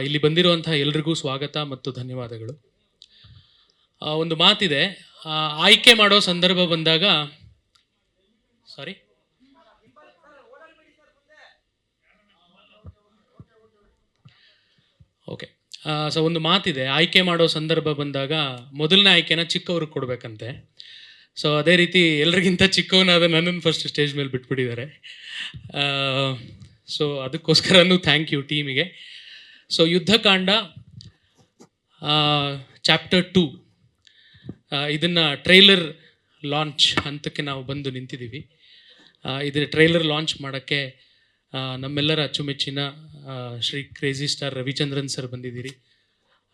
ಇಲ್ಲಿ ಬಂದಿರುವಂತಹ ಎಲ್ರಿಗೂ ಸ್ವಾಗತ ಮತ್ತು ಧನ್ಯವಾದಗಳು. ಒಂದು ಮಾತಿದೆ, ಆಯ್ಕೆ ಮಾಡೋ ಸಂದರ್ಭ ಬಂದಾಗ ಸಾರಿ ಓಕೆ ಸೊ ಒಂದು ಮಾತಿದೆ, ಆಯ್ಕೆ ಮಾಡೋ ಸಂದರ್ಭ ಬಂದಾಗ ಮೊದಲನೇ ಆಯ್ಕೆನ ಚಿಕ್ಕವ್ರಿಗೆ ಕೊಡಬೇಕಂತೆ. ಸೊ ಅದೇ ರೀತಿ ಎಲ್ರಿಗಿಂತ ಚಿಕ್ಕವನಾದ ನನ್ನನ್ನು ಫಸ್ಟ್ ಸ್ಟೇಜ್ ಮೇಲೆ ಬಿಟ್ಬಿಟ್ಟಿದ್ದಾರೆ. ಸೊ ಅದಕ್ಕೋಸ್ಕರನೂ ಥ್ಯಾಂಕ್ ಯು ಟೀಮಿಗೆ. ಸೊ ಯುದ್ಧಕಾಂಡ ಚಾಪ್ಟರ್ 2 ಇದನ್ನು ಟ್ರೈಲರ್ ಲಾಂಚ್ ಹಂತಕ್ಕೆ ನಾವು ಬಂದು ನಿಂತಿದ್ದೀವಿ. ಇದರ ಟ್ರೈಲರ್ ಲಾಂಚ್ ಮಾಡೋಕ್ಕೆ ನಮ್ಮೆಲ್ಲರ ಅಚ್ಚುಮೆಚ್ಚಿನ Shri crazy star Ravichandran sir ಬಂದಿದ್ದೀರಿ.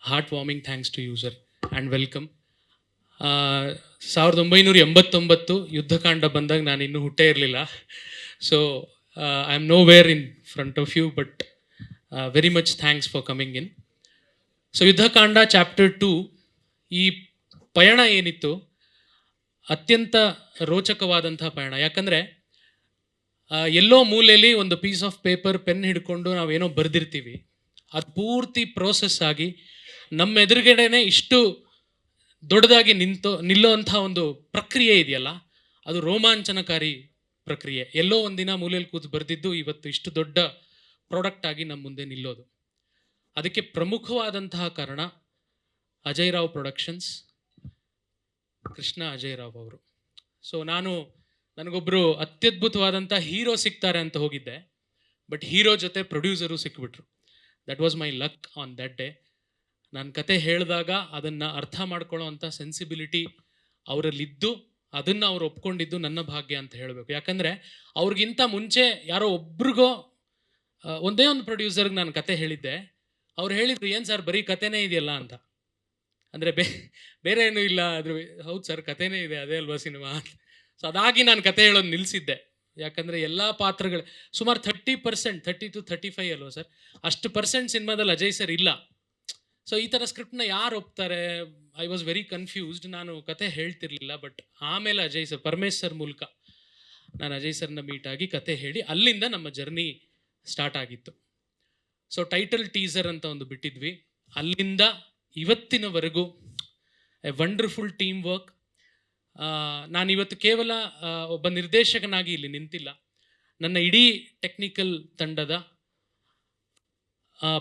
Heart warming thanks to you sir and welcome. 1989 Yuddhakanda ಬಂದಾಗ ನಾನು ಇನ್ನೂ ಹುಟ್ಟೇ ಇರಲಿಲ್ಲ. So I am nowhere in front of you, but very much thanks for coming in. So Yuddhakanda chapter 2 ಈ ಪಯಣ ಏನಿತ್ತು ಅತ್ಯಂತ ರೋಚಕವಾದಂಥ ಪಯಣ. ಯಾಕಂದರೆ ಎಲ್ಲೋ ಮೂಲೆಯಲ್ಲಿ ಒಂದು ಪೀಸ್ ಆಫ್ ಪೇಪರ್ ಪೆನ್ ಹಿಡ್ಕೊಂಡು ನಾವೇನೋ ಬರೆದಿರ್ತೀವಿ, ಅದು ಪೂರ್ತಿ ಪ್ರೋಸೆಸ್ ಆಗಿ ನಮ್ಮ ಎದುರುಗಡೆನೆ ಇಷ್ಟು ದೊಡ್ಡದಾಗಿ ನಿಲ್ಲೋ ಅಂಥ ಒಂದು ಪ್ರಕ್ರಿಯೆ ಇದೆಯಲ್ಲ, ಅದು ರೋಮಾಂಚನಕಾರಿ ಪ್ರಕ್ರಿಯೆ. ಎಲ್ಲೋ ಒಂದಿನ ಮೂಲೆಯಲ್ಲಿ ಕೂತು ಬರೆದಿದ್ದು ಇವತ್ತು ಇಷ್ಟು ದೊಡ್ಡ ಪ್ರಾಡಕ್ಟ್ ಆಗಿ ನಮ್ಮ ಮುಂದೆ ನಿಲ್ಲೋದು. ಅದಕ್ಕೆ ಪ್ರಮುಖವಾದಂತಹ ಕಾರಣ ಅಜಯ್ ರಾವ್ ಪ್ರೊಡಕ್ಷನ್ಸ್, ಕೃಷ್ಣ ಅಜಯ್ ರಾವ್ ಅವರು. ಸೊ ನನಗೊಬ್ಬರು ಅತ್ಯದ್ಭುತವಾದಂಥ ಹೀರೋ ಸಿಗ್ತಾರೆ ಅಂತ ಹೋಗಿದ್ದೆ, ಬಟ್ ಹೀರೋ ಜೊತೆ ಪ್ರೊಡ್ಯೂಸರು ಸಿಕ್ಬಿಟ್ರು. That was my luck on that day. ನಾನು ಕತೆ ಹೇಳಿದಾಗ ಅದನ್ನು ಅರ್ಥ ಮಾಡ್ಕೊಳ್ಳೋ ಅಂಥ ಸೆನ್ಸಿಬಿಲಿಟಿ ಅವರಲ್ಲಿದ್ದು ಅದನ್ನು ಅವ್ರು ಒಪ್ಕೊಂಡಿದ್ದು ನನ್ನ ಭಾಗ್ಯ ಅಂತ ಹೇಳಬೇಕು. ಯಾಕಂದರೆ ಅವ್ರಿಗಿಂತ ಮುಂಚೆ ಯಾರೋ ಒಬ್ರಿಗೋ ಒಂದೇ ಒಂದು ಪ್ರೊಡ್ಯೂಸರ್ಗೆ ನಾನು ಕತೆ ಹೇಳಿದ್ದೆ. ಅವ್ರು ಹೇಳಿದ್ರು, ಏನು ಸರ್ ಬರೀ ಕತೆನೇ ಇದೆಯಲ್ಲ ಅಂತ. ಅಂದರೆ ಬೇರೆ ಏನೂ ಇಲ್ಲ, ಅದ್ರ ಹೌದು ಸರ್ ಕತೆನೇ ಇದೆ, ಅದೇ ಅಲ್ವಾ ಸಿನಿಮಾ. ಸೊ ಅದಾಗಿ ನಾನು ಕತೆ ಹೇಳೋದು ನಿಲ್ಲಿಸಿದ್ದೆ. ಯಾಕಂದರೆ ಎಲ್ಲ ಪಾತ್ರಗಳು ಸುಮಾರು 30% 30 to 35 ಅಲ್ವಾ ಸರ್, ಅಷ್ಟು ಪರ್ಸೆಂಟ್ ಸಿನಿಮಾದಲ್ಲಿ ಅಜಯ್ ಸರ್ ಇಲ್ಲ. ಸೊ ಈ ಥರ ಸ್ಕ್ರಿಪ್ಟ್ನ ಯಾರು ಒಪ್ತಾರೆ? I was very confused. ನಾನು ಕತೆ ಹೇಳ್ತಿರ್ಲಿಲ್ಲ. ಬಟ್ ಆಮೇಲೆ ಅಜಯ್ ಸರ್, ಪರಮೇಶ್ ಸರ್ ಮೂಲಕ ನಾನು ಅಜಯ್ ಸರ್ನ ಮೀಟ್ ಆಗಿ ಕತೆ ಹೇಳಿ ಅಲ್ಲಿಂದ ನಮ್ಮ ಜರ್ನಿ ಸ್ಟಾರ್ಟ್ ಆಗಿತ್ತು. ಸೊ ಟೈಟಲ್ ಟೀಸರ್ ಅಂತ ಒಂದು ಬಿಟ್ಟಿದ್ವಿ, ಅಲ್ಲಿಂದ ಇವತ್ತಿನವರೆಗೂ ಎ ವಂಡರ್ಫುಲ್ ಟೀಮ್ ವರ್ಕ್. ನಾನಿವತ್ತು ಕೇವಲ ಒಬ್ಬ ನಿರ್ದೇಶಕನಾಗಿ ಇಲ್ಲಿ ನಿಂತಿಲ್ಲ, ನನ್ನ ಇಡೀ ಟೆಕ್ನಿಕಲ್ ತಂಡದ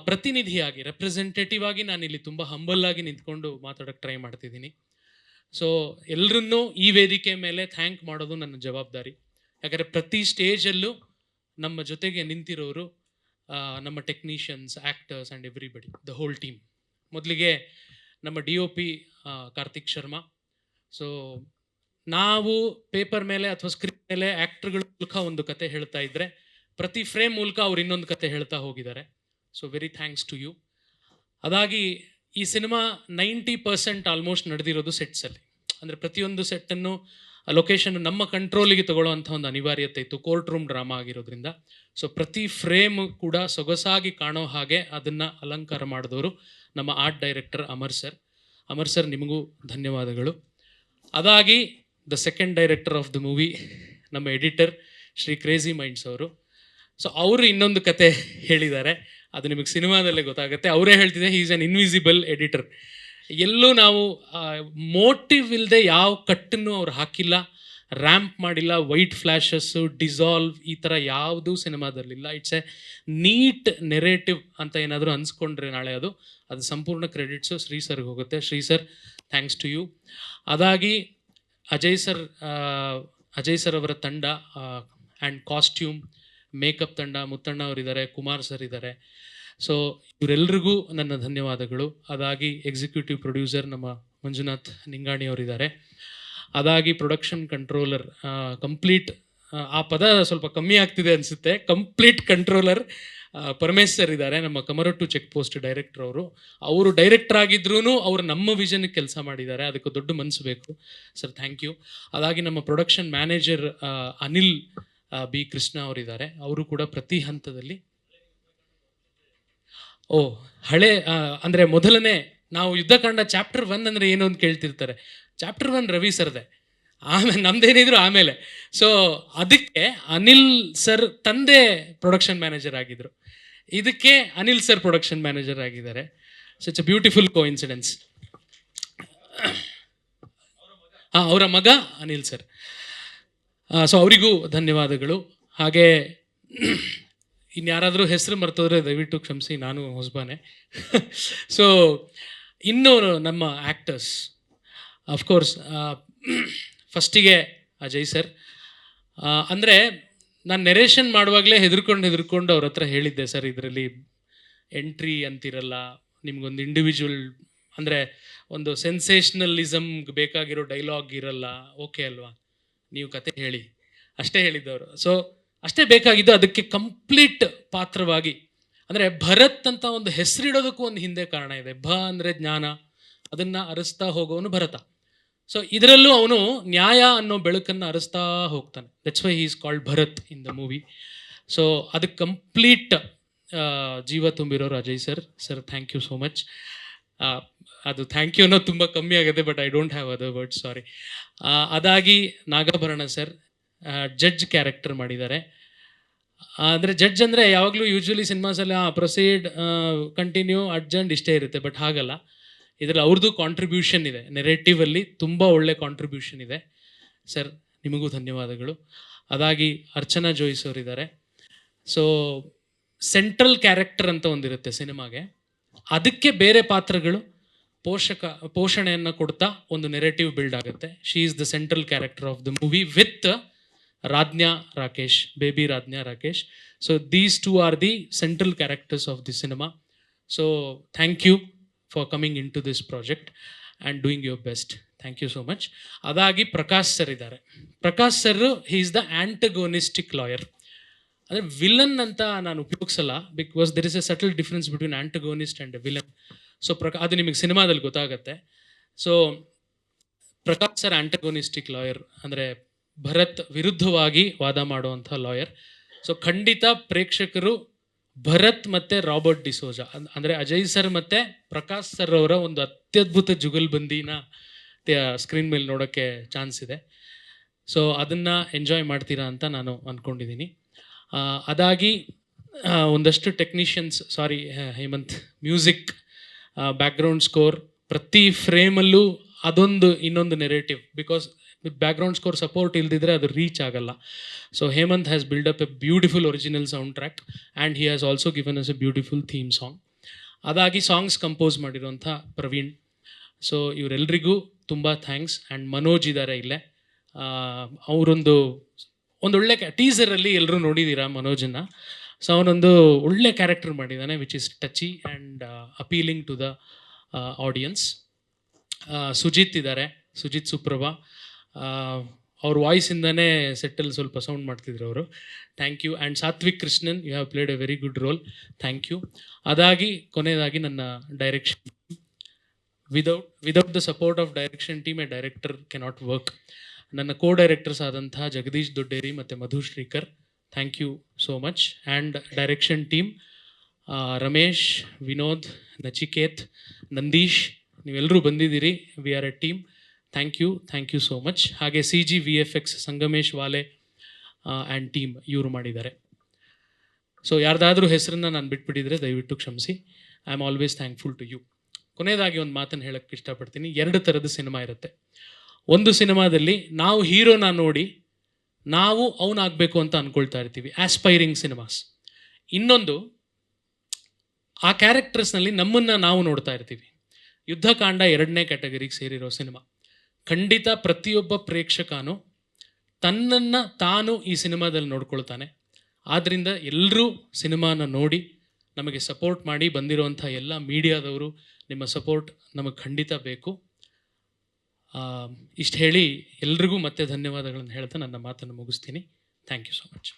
ಪ್ರತಿನಿಧಿಯಾಗಿ, ರೆಪ್ರೆಸೆಂಟೇಟಿವ್ ಆಗಿ ನಾನಿಲ್ಲಿ ತುಂಬ ಹಂಬಲ್ ಆಗಿ ನಿಂತ್ಕೊಂಡು ಮಾತಾಡೋಕ್ಕೆ ಟ್ರೈ ಮಾಡ್ತಿದ್ದೀನಿ. ಸೊ ಎಲ್ಲರನ್ನೂ ಈ ವೇದಿಕೆ ಮೇಲೆ ಥ್ಯಾಂಕ್ ಮಾಡೋದು ನನ್ನ ಜವಾಬ್ದಾರಿ. ಯಾಕಂದರೆ ಪ್ರತಿ ಸ್ಟೇಜಲ್ಲೂ ನಮ್ಮ ಜೊತೆಗೆ ನಿಂತಿರೋರು ನಮ್ಮ technicians, actors and everybody, the whole team. ಮೊದಲಿಗೆ ನಮ್ಮ DOP ಕಾರ್ತಿಕ್ ಶರ್ಮಾ. ಸೊ ನಾವು ಪೇಪರ್ ಮೇಲೆ ಅಥವಾ ಸ್ಕ್ರೀನ್ ಮೇಲೆ ಆ್ಯಕ್ಟರ್ಗಳ ಮೂಲಕ ಒಂದು ಕತೆ ಹೇಳ್ತಾ ಇದ್ದರೆ, ಪ್ರತಿ ಫ್ರೇಮ್ ಮೂಲಕ ಅವ್ರು ಇನ್ನೊಂದು ಕತೆ ಹೇಳ್ತಾ ಹೋಗಿದ್ದಾರೆ. So very thanks to you. ಅದಾಗಿ ಈ ಸಿನಿಮಾ 90% ಆಲ್ಮೋಸ್ಟ್ ನಡೆದಿರೋದು ಸೆಟ್ಸಲ್ಲಿ. ಅಂದರೆ ಪ್ರತಿಯೊಂದು ಸೆಟ್ಟನ್ನು, ಲೊಕೇಶನ್ ನಮ್ಮ ಕಂಟ್ರೋಲಿಗೆ ತಗೊಳ್ಳೋವಂಥ ಒಂದು ಅನಿವಾರ್ಯತೆ ಇತ್ತು, ಕೋರ್ಟ್ ರೂಮ್ ಡ್ರಾಮಾ ಆಗಿರೋದ್ರಿಂದ. ಸೊ ಪ್ರತಿ ಫ್ರೇಮ್ ಕೂಡ ಸೊಗಸಾಗಿ ಕಾಣೋ ಹಾಗೆ ಅದನ್ನು ಅಲಂಕಾರ ಮಾಡಿದವರು ನಮ್ಮ ಆರ್ಟ್ ಡೈರೆಕ್ಟರ್ ಅಮರ್ ಸರ್, ನಿಮಗೂ ಧನ್ಯವಾದಗಳು. ಅದಾಗಿ the second director of the movie, ನಮ್ಮ ಎಡಿಟರ್ ಶ್ರೀ ಕ್ರೇಜಿ ಮೈಂಡ್ಸ್ ಅವರು. ಸೊ ಅವರು ಇನ್ನೊಂದು ಕತೆ ಹೇಳಿದ್ದಾರೆ, ಅದು ನಿಮಗೆ ಸಿನಿಮಾದಲ್ಲೇ ಗೊತ್ತಾಗುತ್ತೆ. ಅವರೇ ಹೇಳ್ತಿದ್ದೆ, he is on invisible editor. ಎಲ್ಲೂ ನಾವು ಮೋಟಿವ್ ಇಲ್ಲದೆ ಯಾವ ಕಟ್ಟನ್ನು ಅವ್ರು ಹಾಕಿಲ್ಲ, ರ್ಯಾಂಪ್ ಮಾಡಿಲ್ಲ, ವೈಟ್ ಫ್ಲ್ಯಾಶಸ್ಸು, ಡಿಸಾಲ್ವ್ ಈ ಥರ ಯಾವುದೂ ಸಿನಿಮಾದಲ್ಲಿಲ್ಲ. ಇಟ್ಸ್ ಎ ನೀಟ್ ನೆರೇಟಿವ್ ಅಂತ ಏನಾದರೂ ಅನ್ಸ್ಕೊಂಡ್ರೆ ನಾಳೆ ಅದು ಸಂಪೂರ್ಣ ಕ್ರೆಡಿಟ್ಸು ಶ್ರೀ ಸರ್ಗೆ ಹೋಗುತ್ತೆ. Shri sir, thanks to you. ಅದಾಗಿ ಅಜಯ್ ಸರ್ ಅವರ ತಂಡ ಆ್ಯಂಡ್ ಕಾಸ್ಟ್ಯೂಮ್ ಮೇಕಪ್ ತಂಡ, ಮುತ್ತಣ್ಣ ಅವರಿದ್ದಾರೆ, ಕುಮಾರ್ ಸರ್ ಇದ್ದಾರೆ. ಸೊ ಇವರೆಲ್ಲರಿಗೂ ನನ್ನ ಧನ್ಯವಾದಗಳು. ಅದಾಗಿ ಎಕ್ಸಿಕ್ಯೂಟಿವ್ ಪ್ರೊಡ್ಯೂಸರ್ ನಮ್ಮ ಮಂಜುನಾಥ್ ನಿಂಗಾಣಿ ಅವರಿದ್ದಾರೆ. ಅದಾಗಿ ಪ್ರೊಡಕ್ಷನ್ ಕಂಟ್ರೋಲರ್, ಕಂಪ್ಲೀಟ್ ಆ ಪದ ಸ್ವಲ್ಪ ಕಮ್ಮಿ ಆಗ್ತಿದೆ ಅನಿಸುತ್ತೆ, ಕಂಪ್ಲೀಟ್ ಕಂಟ್ರೋಲರ್ ಪರಮೇಶ್ ಸರ್ ಇದ್ದಾರೆ, ನಮ್ಮ ಕಮರಟ್ಟು ಚೆಕ್ ಪೋಸ್ಟ್ ಡೈರೆಕ್ಟರ್ ಅವರು ಡೈರೆಕ್ಟರ್ ಆಗಿದ್ರೂ ಅವರು ನಮ್ಮ ವಿಷನ್ಗೆ ಕೆಲಸ ಮಾಡಿದ್ದಾರೆ, ಅದಕ್ಕೆ ದೊಡ್ಡ ಮನಸ್ಸು ಬೇಕು ಸರ್, ಥ್ಯಾಂಕ್ ಯು. ಅದಾಗಿ ನಮ್ಮ production manager Anil B. Krishna ಅವರಿದ್ದಾರೆ, ಅವರು ಕೂಡ ಪ್ರತಿ ಹಂತದಲ್ಲಿ ಹಳೆ ಅಂದರೆ ಮೊದಲನೇ ನಾವು ಯುದ್ಧಕಾಂಡ ಚಾಪ್ಟರ್ 1 ಅಂದರೆ ಏನು ಅಂತ ಕೇಳ್ತಿರ್ತಾರೆ. ಚಾಪ್ಟರ್ 1 ರವಿ ಸರ್ದೆ, ಆಮೇಲೆ ನಮ್ದೇನಿದ್ರು ಆಮೇಲೆ. ಸೊ ಅದಕ್ಕೆ ಅನಿಲ್ ಸರ್ ತಂದೆ ಪ್ರೊಡಕ್ಷನ್ ಮ್ಯಾನೇಜರ್ ಆಗಿದ್ರು. ಇದಕ್ಕೆ ಅನಿಲ್ ಸರ್ ಪ್ರೊಡಕ್ಷನ್ ಮ್ಯಾನೇಜರ್ ಆಗಿದ್ದಾರೆ. So it's a beautiful coincidence. ಅವರ ಮಗ ಅನಿಲ್ ಸರ್. ಸೊ ಅವರಿಗೂ ಧನ್ಯವಾದಗಳು. ಹಾಗೆ ಇನ್ಯಾರಾದರೂ ಹೆಸರು ಮರ್ತೋದ್ರೆ ದಯವಿಟ್ಟು ಕ್ಷಮಿಸಿ, ನಾನು ಹೊಸಬಾನೆ. ಸೊ ಇನ್ನು ನಮ್ಮ ಆ್ಯಕ್ಟರ್ಸ್, ಅಫ್ಕೋರ್ಸ್ ಫಸ್ಟಿಗೆ ಅಜಯ್ ಸರ್. ಅಂದರೆ ನಾನು ನೆರೇಷನ್ ಮಾಡುವಾಗಲೇ ಹೆದರ್ಕೊಂಡು ಅವ್ರ ಹತ್ರ ಹೇಳಿದ್ದೆ, ಸರ್ ಇದರಲ್ಲಿ ಎಂಟ್ರಿ ಅಂತಿರಲ್ಲ, ನಿಮ್ಗೊಂದು ಇಂಡಿವಿಜುವಲ್ ಅಂದರೆ ಒಂದು ಸೆನ್ಸೇಷ್ನಲಿಸಮ್ಗೆ ಬೇಕಾಗಿರೋ ಡೈಲಾಗ್ ಇರಲ್ಲ, ಓಕೆ ಅಲ್ವಾ, ನೀವು ಕತೆ ಹೇಳಿ ಅಷ್ಟೇ ಹೇಳಿದ್ದವರು. ಸೊ ಅಷ್ಟೇ ಬೇಕಾಗಿದ್ದು, ಅದಕ್ಕೆ ಕಂಪ್ಲೀಟ್ ಪಾತ್ರವಾಗಿ ಅಂದರೆ ಭರತ್ ಅಂತ ಒಂದು ಹೆಸರಿಡೋದಕ್ಕೂ ಒಂದು ಹಿಂದೆ ಕಾರಣ ಇದೆ. ಅಂದರೆ ಜ್ಞಾನ, ಅದನ್ನು ಅರಸ್ತಾ ಹೋಗೋನು ಭರತ. ಸೊ ಇದರಲ್ಲೂ ಅವನು ನ್ಯಾಯ ಅನ್ನೋ ಬೆಳಕನ್ನು ಅರಸ್ತಾ ಹೋಗ್ತಾನೆ. That's why he is called Bharath in the movie. So ಅದಕ್ಕೆ ಕಂಪ್ಲೀಟ್ ಜೀವ ತುಂಬಿರೋರು Ajay sir. Sir thank you so much. ಅದು ಥ್ಯಾಂಕ್ ಯು ಅನ್ನೋದು ತುಂಬ ಕಮ್ಮಿ ಆಗುತ್ತೆ, but I don't have other words, sorry. ಅದಾಗಿ ನಾಗಾಭರಣ ಸರ್ ಜಡ್ಜ್ ಕ್ಯಾರೆಕ್ಟರ್ ಮಾಡಿದ್ದಾರೆ. ಅಂದರೆ ಜಡ್ಜ್ ಅಂದರೆ ಯಾವಾಗಲೂ ಯೂಶ್ವಲಿ ಸಿನಿಮಾಸಲ್ಲಿ ಪ್ರೊಸೀಡ್, ಕಂಟಿನ್ಯೂ, ಅಡ್ಜಂಡ್ ಇಷ್ಟೇ ಇರುತ್ತೆ, ಬಟ್ ಹಾಗಲ್ಲ. ಇದರಲ್ಲಿ ಅವ್ರದ್ದು ಕಾಂಟ್ರಿಬ್ಯೂಷನ್ ಇದೆ, ನೆರೇಟಿವಲ್ಲಿ ತುಂಬ ಒಳ್ಳೆ ಕಾಂಟ್ರಿಬ್ಯೂಷನ್ ಇದೆ. ಸರ್ ನಿಮಗೂ ಧನ್ಯವಾದಗಳು. ಅದಾಗಿ ಅರ್ಚನಾ ಜೋಯಿಸ್ ಅವರಿದ್ದಾರೆ. ಸೊ ಸೆಂಟ್ರಲ್ ಕ್ಯಾರೆಕ್ಟರ್ ಅಂತ ಒಂದಿರುತ್ತೆ ಸಿನಿಮಾಗೆ, ಅದಕ್ಕೆ ಬೇರೆ ಪಾತ್ರಗಳು ಪೋಷಣೆಯನ್ನು ಕೊಡ್ತಾ ಒಂದು ನೆರೇಟಿವ್ ಬಿಲ್ಡ್ ಆಗುತ್ತೆ. She is the central character of the movie with Rajna Rakesh, baby Rajna Rakesh. So these two are the central characters of the cinema. So thank you for coming into this project and doing your best. Thank you so much. ಅದಾಗಿ Prakash sir ಇದ್ದಾರೆ. Prakash sir he is the antagonistic lawyer. ಅಂದರೆ villain ಅಂತ ನಾನು ಉಪಯೋಗಿಸಲ್ಲ, because there is a subtle difference between antagonist and villain. So ಅದು ನಿಮಗೆ ಸಿನಿಮಾದಲ್ಲಿ ಗೊತ್ತಾಗುತ್ತೆ. So Prakash sir antagonistic lawyer ಅಂದರೆ ಭರತ್ ವಿರುದ್ಧವಾಗಿ ವಾದ ಮಾಡುವಂಥ ಲಾಯರ್. ಸೊ ಖಂಡಿತ ಪ್ರೇಕ್ಷಕರು ಭರತ್ ಮತ್ತು ರಾಬರ್ಟ್ ಡಿಸೋಜಾ ಅಂದರೆ ಅಜಯ್ ಸರ್ ಮತ್ತು ಪ್ರಕಾಶ್ ಸರ್ ಅವರ ಒಂದು ಅತ್ಯದ್ಭುತ ಜುಗಲ್ಬಂದಿನ ಸ್ಕ್ರೀನ್ ಮೇಲೆ ನೋಡೋಕ್ಕೆ ಚಾನ್ಸ್ ಇದೆ. ಸೊ ಅದನ್ನು ಎಂಜಾಯ್ ಮಾಡ್ತೀರಾ ಅಂತ ನಾನು ಅಂದ್ಕೊಂಡಿದ್ದೀನಿ. ಅದಾಗಿ ಒಂದಷ್ಟು technicians, sorry Hemanth, music, background score, ಪ್ರತಿ ಫ್ರೇಮಲ್ಲೂ ಅದೊಂದು ಇನ್ನೊಂದು narrative. Because background score support ಇಲ್ದಿದ್ರೆ ಅದು ರೀಚ್ ಆಗಲ್ಲ. So Hemanth has build up a beautiful original sound track and he has also given us a beautiful theme song. ಅದಾಗಿ ಸಾಂಗ್ಸ್ ಕಂಪೋಸ್ ಮಾಡಿರೋಂಥ Praveen. So ಇವರೆಲ್ಲರಿಗೂ ತುಂಬ ಥ್ಯಾಂಕ್ಸ್. ಆ್ಯಂಡ್ ಮನೋಜ್ ಇದ್ದಾರೆ ಇಲ್ಲೇ. ಒಂದೊಳ್ಳೆ ಟೀಸರಲ್ಲಿ ಎಲ್ಲರೂ ನೋಡಿದ್ದೀರಾ ಮನೋಜನ್ನು. ಸೊ ಅವನೊಂದು ಒಳ್ಳೆ ಕ್ಯಾರೆಕ್ಟರ್ ಮಾಡಿದ್ದಾನೆ, which is touchy and appealing to the audience. Sujith ಇದ್ದಾರೆ, ಸುಜಿತ್ ಸುಪ್ರಭಾ. ಅವ್ರ ವಾಯ್ಸಿಂದನೇ ಸೆಟ್ಟಲ್ಲಿ ಸ್ವಲ್ಪ ಸೌಂಡ್ ಮಾಡ್ತಿದ್ರು ಅವರು. Thank you. And Satvik Krishnan, you have played a very good role. Thank you. ಅದಾಗಿ ಕೊನೆಯದಾಗಿ ನನ್ನ direction. Without the support of direction team a director cannot work. ನನ್ನ co directors ಆದಂತಹ ಜಗದೀಶ್ ದೊಡ್ಡೇರಿ ಮತ್ತು Madhu Shrikar, thank you so much. And direction team Ramesh, Vinod, Nachiket, Nandish, ನೀವೆಲ್ಲರೂ ಬಂದಿದ್ದೀರಿ. We are a team. Thank you so much. ಹಾಗೆ CG VFX Sangamesh Vale and team ಇವರು ಮಾಡಿದ್ದಾರೆ. So ಯಾರ್ದಾದ್ರೂ ಹೆಸರನ್ನು ನಾನು ಬಿಟ್ಬಿಟ್ಟಿದ್ರೆ ದಯವಿಟ್ಟು ಕ್ಷಮಿಸಿ. I am always thankful to you. ಕೊನೆಯದಾಗಿ ಒಂದು ಮಾತನ್ನು ಹೇಳೋಕ್ಕೆ ಇಷ್ಟಪಡ್ತೀನಿ. 2 ಥರದ ಸಿನಿಮಾ ಇರುತ್ತೆ. ಒಂದು ಸಿನಿಮಾದಲ್ಲಿ ನಾವು ಹೀರೋನ ನೋಡಿ ನಾವು ಅವನಾಗಬೇಕು ಅಂತ ಅಂದ್ಕೊಳ್ತಾ ಇರ್ತೀವಿ, ಆಸ್ಪೈರಿಂಗ್ ಸಿನಿಮಾಸ್. ಇನ್ನೊಂದು, ಆ ಕ್ಯಾರೆಕ್ಟರ್ಸ್ನಲ್ಲಿ ನಮ್ಮನ್ನು ನಾವು ನೋಡ್ತಾ ಇರ್ತೀವಿ. ಯುದ್ಧಕಾಂಡ 2ನೇ ಕ್ಯಾಟಗರಿಗೆ ಸೇರಿರೋ ಸಿನಿಮಾ. ಖಂಡಿತ ಪ್ರತಿಯೊಬ್ಬ ಪ್ರೇಕ್ಷಕನೂ ತನ್ನನ್ನು ತಾನು ಈ ಸಿನಿಮಾದಲ್ಲಿ ನೋಡ್ಕೊಳ್ತಾನೆ. ಆದ್ದರಿಂದ ಎಲ್ಲರೂ ಸಿನಿಮಾನ ನೋಡಿ ನಮಗೆ ಸಪೋರ್ಟ್ ಮಾಡಿ. ಬಂದಿರೋಂಥ ಎಲ್ಲ ಮೀಡಿಯಾದವರು, ನಿಮ್ಮ ಸಪೋರ್ಟ್ ನಮಗೆ ಖಂಡಿತ ಬೇಕು. ಇಷ್ಟು ಹೇಳಿ ಎಲ್ರಿಗೂ ಮತ್ತೆ ಧನ್ಯವಾದಗಳನ್ನು ಹೇಳ್ತಾ ನನ್ನ ಮಾತನ್ನು ಮುಗಿಸ್ತೀನಿ. Thank you so much.